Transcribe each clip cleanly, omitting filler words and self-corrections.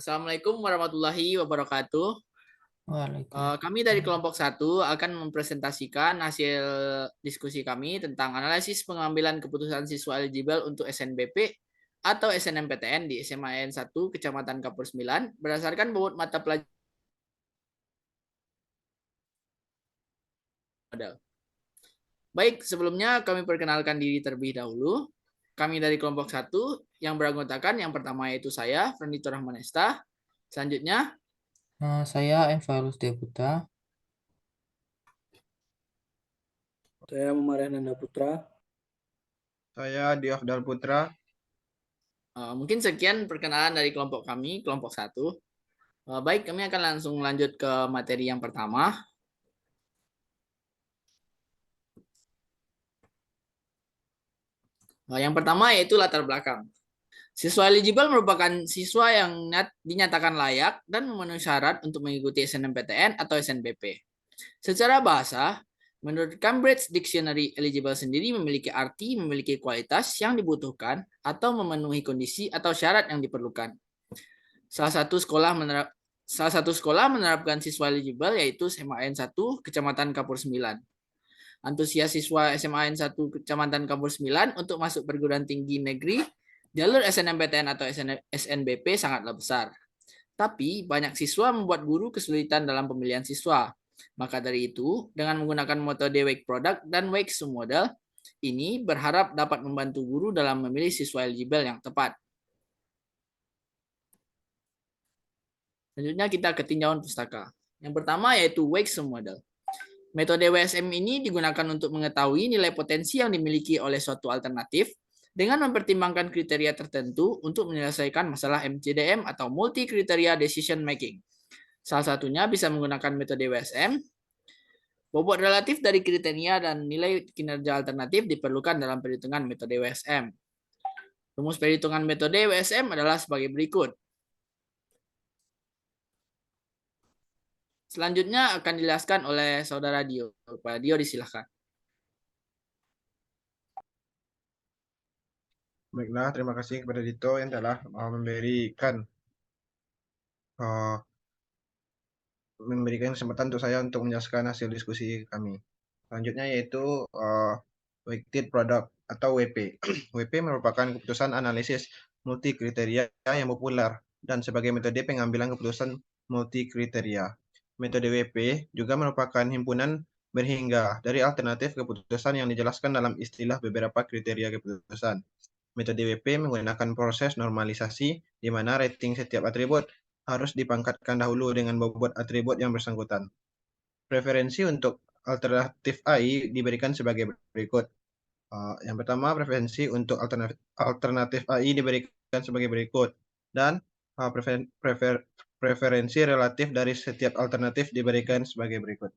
Assalamualaikum warahmatullahi wabarakatuh. Kami dari Waalaikumsalam. kelompok satu akan mempresentasikan hasil diskusi kami tentang analisis pengambilan keputusan siswa eligible untuk SNBP atau SNMPTN di SMA N 1 Kecamatan Kapur 9 berdasarkan bobot mata pelajaran modal. Baik, sebelumnya kami perkenalkan diri terlebih dahulu. Kami dari kelompok satu yang beranggotakan yang pertama yaitu saya, Frendito Rahmanesta. Selanjutnya, Saya Envalus Deputa. Saya Muhammad Nanda Putra. Saya Diofdal Putra. mungkin sekian perkenalan dari kelompok kami, kelompok satu. Baik, kami akan langsung lanjut ke materi yang pertama. Yang pertama yaitu latar belakang. Siswa eligible merupakan siswa yang dinyatakan layak dan memenuhi syarat untuk mengikuti SNMPTN atau SNBP. Secara bahasa, menurut Cambridge Dictionary, eligible sendiri memiliki arti memiliki kualitas yang dibutuhkan atau memenuhi kondisi atau syarat yang diperlukan. Salah satu sekolah menerapkan siswa eligible yaitu SMA N 1 Kecamatan Kapur 9. Antusias siswa SMA N 1 Kecamatan Kapur 9 untuk masuk perguruan tinggi negeri jalur SNMPTN atau SNBP sangatlah besar. Tapi banyak siswa membuat guru kesulitan dalam pemilihan siswa. Maka dari itu, dengan menggunakan metode Wake Product dan Wake Model, ini berharap dapat membantu guru dalam memilih siswa eligible yang tepat. Selanjutnya kita ke tinjauan pustaka. Yang pertama yaitu Wake Model. Metode WSM ini digunakan untuk mengetahui nilai potensi yang dimiliki oleh suatu alternatif dengan mempertimbangkan kriteria tertentu untuk menyelesaikan masalah MCDM atau Multi Criteria Decision Making. Salah satunya bisa menggunakan metode WSM. Bobot relatif dari kriteria dan nilai kinerja alternatif diperlukan dalam perhitungan metode WSM. Rumus perhitungan metode WSM adalah sebagai berikut. Selanjutnya akan dijelaskan oleh saudara Dio. Pak Dio, disilahkan. Baiklah, terima kasih kepada Dito yang telah memberikan kesempatan untuk saya untuk menjelaskan hasil diskusi kami. Selanjutnya yaitu Weighted Product atau WP. WP merupakan keputusan analisis multi kriteria yang populer dan sebagai metode pengambilan keputusan multi kriteria. Metode WP juga merupakan himpunan berhingga dari alternatif keputusan yang dijelaskan dalam istilah beberapa kriteria keputusan. Metode WP menggunakan proses normalisasi di mana rating setiap atribut harus dipangkatkan dahulu dengan bobot atribut yang bersangkutan. Preferensi untuk alternatif AI diberikan sebagai berikut. Yang pertama, preferensi untuk alternatif AI diberikan sebagai berikut. Dan preferensi relatif dari setiap alternatif diberikan sebagai berikut.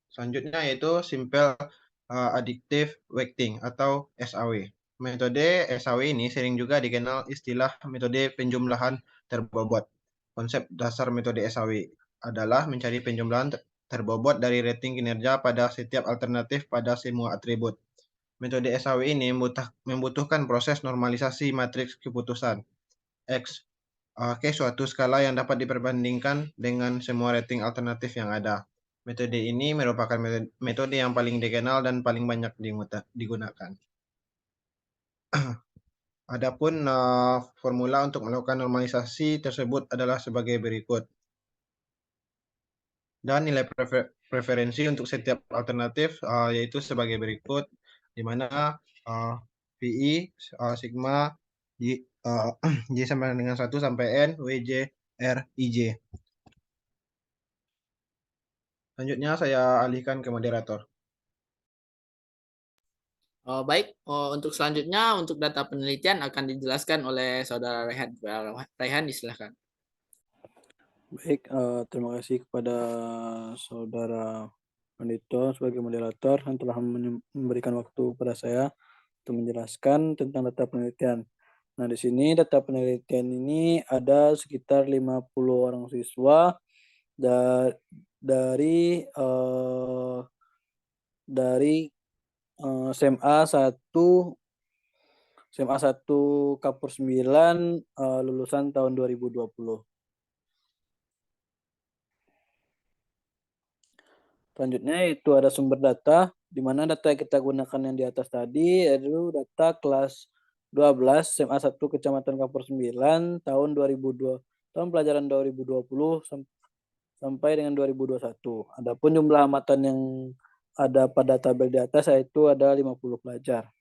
Selanjutnya yaitu Simple Additive Weighting atau SAW. Metode SAW ini sering juga dikenal istilah metode penjumlahan terbobot. Konsep dasar metode SAW adalah mencari penjumlahan terbobot dari rating kinerja pada setiap alternatif pada semua atribut. Metode SAW ini membutuhkan proses normalisasi matriks keputusan X ke suatu skala yang dapat diperbandingkan dengan semua rating alternatif yang ada. Metode ini merupakan metode yang paling dikenal dan paling banyak digunakan. Adapun formula untuk melakukan normalisasi tersebut adalah sebagai berikut. Dan nilai preferensi untuk setiap alternatif yaitu sebagai berikut, di mana VI sigma J sama dengan 1 sampai N, WJ, R, IJ. Selanjutnya saya alihkan ke moderator. Baik, untuk selanjutnya untuk data penelitian akan dijelaskan oleh saudara Rehan. Rehan, disilahkan. Baik, terima kasih kepada saudara Pandito sebagai moderator yang telah memberikan waktu kepada saya untuk menjelaskan tentang data penelitian. Nah, di sini data penelitian ini ada sekitar 50 orang siswa dari SMA 1 Kapur 9 lulusan tahun 2020. Selanjutnya itu ada sumber data, di mana data yang kita gunakan yang di atas tadi yaitu data kelas 12 SMA 1 Kecamatan Kapur 9 tahun 2002, tahun pelajaran 2020 sampai dengan 2021. Adapun jumlah amatan yang ada pada tabel di atas yaitu ada 50 pelajar.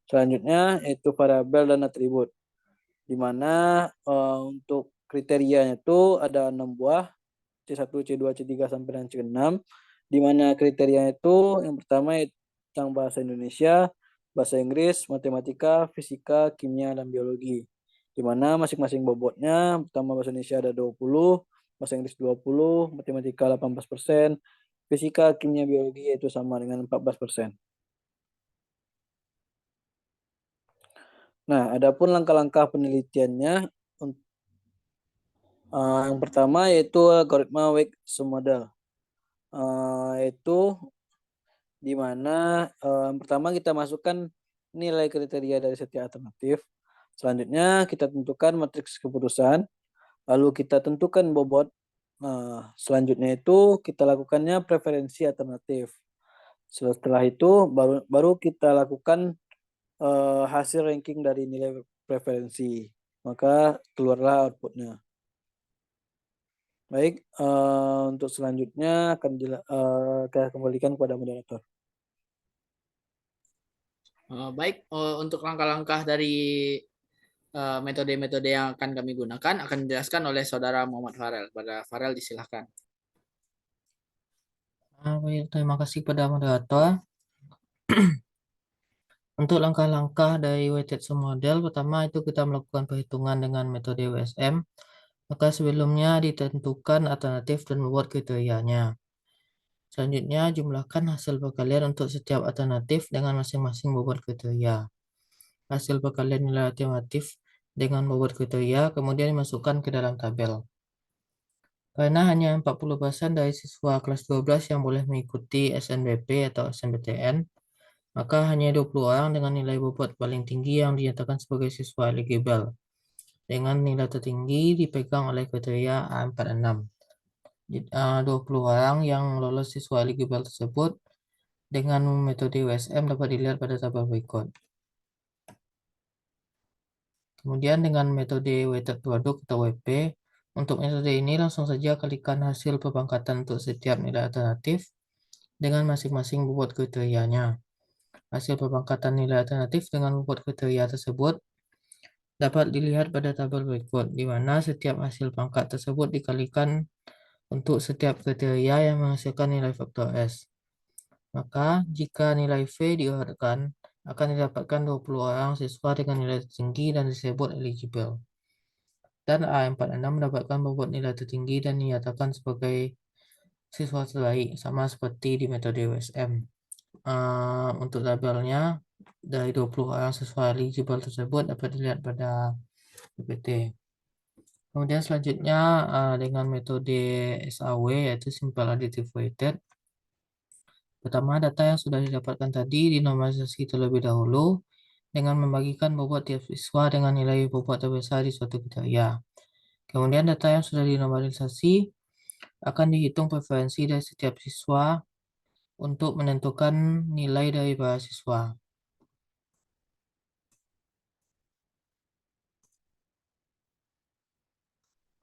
Selanjutnya itu variabel dan atribut, di mana untuk kriterianya itu ada 6 buah, C1, C2, C3 sampai dengan C6, di mana kriterianya itu yang pertama tentang bahasa Indonesia, bahasa Inggris, matematika, fisika, kimia, dan biologi. Di mana masing-masing bobotnya, pertama bahasa Indonesia ada 20, bahasa Inggris 20, matematika 18%, fisika, kimia, biologi itu sama dengan 14%. Nah, adapun langkah-langkah penelitiannya, yang pertama yaitu algoritma Weiss model. Yaitu di mana yang pertama kita masukkan nilai kriteria dari setiap alternatif. Selanjutnya kita tentukan matriks keputusan, lalu kita tentukan bobot. Selanjutnya itu kita lakukannya preferensi alternatif. Setelah itu baru kita lakukan hasil ranking dari nilai preferensi, maka keluarlah outputnya. Baik, untuk selanjutnya akan kita kembalikan kepada moderator. Baik, untuk langkah-langkah dari metode-metode yang akan kami gunakan akan dijelaskan oleh Saudara Muhammad Farel. Pada Farel disilahkan. Baik, terima kasih pada moderator. Untuk langkah-langkah dari weighted sum model, pertama itu kita melakukan perhitungan dengan metode WSM. Maka sebelumnya ditentukan alternatif dan membuat kriterianya. Selanjutnya, jumlahkan hasil perkalian untuk setiap alternatif dengan masing-masing bobot kriteria. Hasil perkalian nilai alternatif dengan bobot kriteria kemudian dimasukkan ke dalam tabel. Karena hanya 40% dari siswa kelas 12 yang boleh mengikuti SNBP atau SNBTN, maka hanya 20 orang dengan nilai bobot paling tinggi yang dinyatakan sebagai siswa eligible. Dengan nilai tertinggi dipegang oleh kriteria A46. 20 orang yang lolos siswa eligible tersebut dengan metode WSM dapat dilihat pada tabel berikut. Kemudian dengan metode weighted product atau WP, untuk metode ini langsung saja kalikan hasil pemangkatan untuk setiap nilai alternatif dengan masing-masing bobot kriterianya. Hasil pemangkatan nilai alternatif dengan bobot kriteria tersebut dapat dilihat pada tabel berikut, di mana setiap hasil pangkat tersebut dikalikan untuk setiap kriteria yang menghasilkan nilai faktor S. Maka, jika nilai V diurutkan, akan didapatkan 20 orang siswa dengan nilai tertinggi dan disebut eligible. Dan A46 mendapatkan bobot nilai tertinggi dan dinyatakan sebagai siswa terbaik, sama seperti di metode WSM. Untuk tabelnya, dari 20 orang siswa eligible tersebut dapat dilihat pada PPT. Kemudian selanjutnya dengan metode SAW yaitu Simple Additive Weighted. Pertama, data yang sudah didapatkan tadi dinormalisasi terlebih dahulu dengan membagikan bobot tiap siswa dengan nilai bobot terbesar di suatu kriteria. Kemudian data yang sudah dinormalisasi akan dihitung preferensi dari setiap siswa untuk menentukan nilai dari para siswa.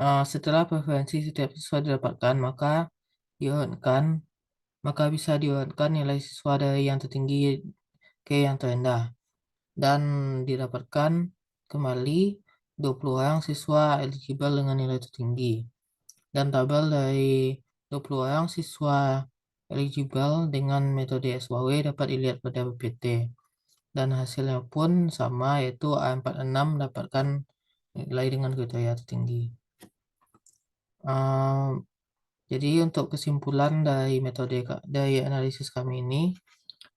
Setelah preferensi setiap siswa didapatkan, maka bisa diurutkan nilai siswa dari yang tertinggi ke yang terendah dan didapatkan kembali 20 orang siswa eligible dengan nilai tertinggi. Dan tabel dari 20 orang siswa eligible dengan metode SWW dapat dilihat pada PPT. Dan hasilnya pun sama, yaitu A46 mendapatkan nilai dengan kriteria tertinggi. Jadi untuk kesimpulan dari metode dari analisis kami ini,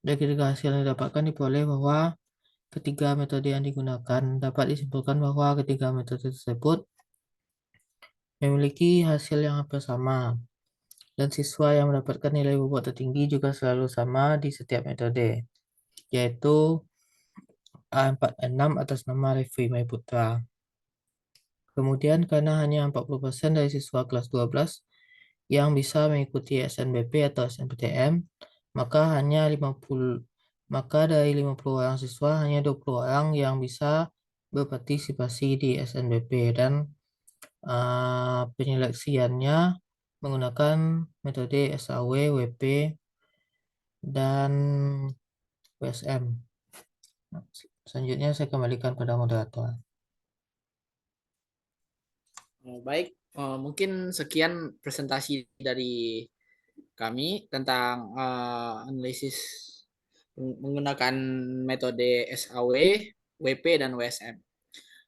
dari ketiga hasil yang didapatkan diperoleh bahwa ketiga metode yang digunakan dapat disimpulkan bahwa ketiga metode tersebut memiliki hasil yang hampir sama, dan siswa yang mendapatkan nilai bobot tertinggi juga selalu sama di setiap metode. yaitu A46 atas nama Revi Maiputra. Kemudian karena hanya 40% dari siswa kelas 12 yang bisa mengikuti SNBP atau SNPTN, maka dari 50 orang siswa hanya 20 orang yang bisa berpartisipasi di SNBP, dan penyeleksiannya menggunakan metode SAW, WP, dan WSM. Selanjutnya saya kembalikan pada moderator. Baik, mungkin sekian presentasi dari kami tentang analisis menggunakan metode SAW, WP, dan WSM.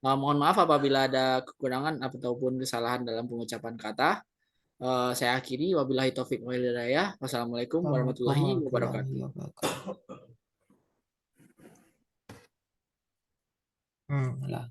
Mohon maaf apabila ada kekurangan ataupun kesalahan dalam pengucapan kata. Saya akhiri, wabillahi taufik wal hidayah. Wassalamualaikum warahmatullahi wabarakatuh. Lah.